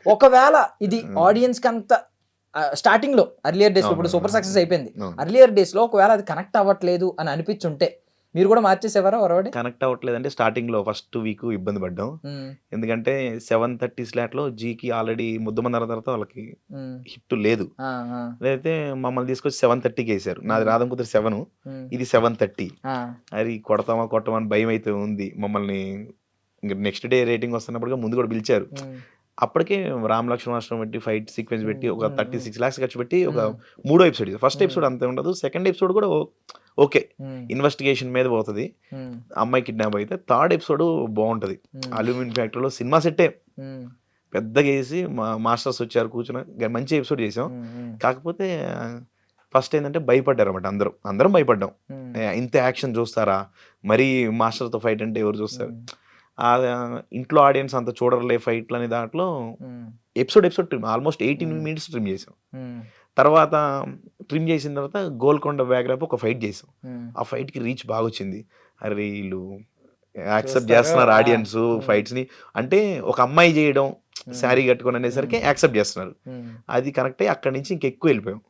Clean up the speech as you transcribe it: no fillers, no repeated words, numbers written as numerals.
ఒకవేళ ఇది ఆడియన్స్ కి అంత స్టార్టింగ్ లో అర్లియర్ డేస్ లో ఇప్పుడు సూపర్ సక్సెస్ అయిపోయింది, అర్లియర్ డేస్ లో ఒకవేళ అది కనెక్ట్ అవ్వట్లేదు అని అనిపించుంటే మీరు కూడా మార్చేసేవారా ఒరవడి? కనెక్ట్ అవ్వట్లేదు అంటే స్టార్టింగ్ లో ఫస్ట్ వీక్ ఇబ్బంది పడ్డాం. ఎందుకంటే 7:30 స్లాట్ లో జీకి ఆల్రెడీ ముద్దమన్న తర్వాత వాళ్ళకి హిట్ లేదు. అయితే మమ్మల్ని తీసుకొచ్చి 7:30కి వేసారు. నాది రాధం కుదిరి 7, ఇది 7:30. అది కొడతామా కొట్టమా అని భయం అయితే ఉంది. మమ్మల్ని నెక్స్ట్ డే రేటింగ్ వస్తున్నప్పుడు ముందు కూడా పిలిచారు. అప్పటికే రామ్ లక్ష్మణ ఆశ్రమం పెట్టి ఫైట్ సీక్వెన్స్ పెట్టి ఒక 36 lakhs ఖర్చు పెట్టి ఒక 3వ ఎపిసోడ్. ఫస్ట్ ఎపిసోడ్ అంతే ఉండదు, సెకండ్ ఎపిసోడ్ కూడా ఓకే ఇన్వెస్టిగేషన్ మీద పోతుంది, అమ్మాయి కిడ్నాప్ అయితే. థర్డ్ ఎపిసోడ్ బాగుంటది. అల్యూమినియం ఫ్యాక్టరీలో సినిమా సెట్టే పెద్దగా వేసి మాస్టర్స్ వచ్చారు కూర్చుని మంచి ఎపిసోడ్ చేసాం. కాకపోతే ఫస్ట్ ఏంటంటే భయపడ్డారు అన్నమాట. అందరం భయపడ్డాం. ఇంత యాక్షన్ చూస్తారా, మరీ మాస్టర్తో ఫైట్ అంటే ఎవరు చూస్తారు. ఇంట్లో ఆడియన్స్ అంత చూడరులే ఫైట్లు అనే దాంట్లో episode trim almost 18 minutes trim చేసాం. తర్వాత ట్రిమ్ చేసిన తర్వాత గోల్కొండ వ్యాగ్రాప్ ఒక ఫైట్ చేసాం. ఆ ఫైట్ కి రీచ్ బాగా వచ్చింది. అరే వీళ్ళు యాక్సెప్ట్ చేస్తున్నారు ఆడియన్స్ ఫైట్స్ ని. అంటే ఒక అమ్మాయి చేయడం శారీ కట్టుకొని అనేసరికి యాక్సెప్ట్ చేస్తున్నారు. అది కరెక్టే. అక్కడి నుంచి ఇంకెక్కువ వెళ్ళిపోయాం.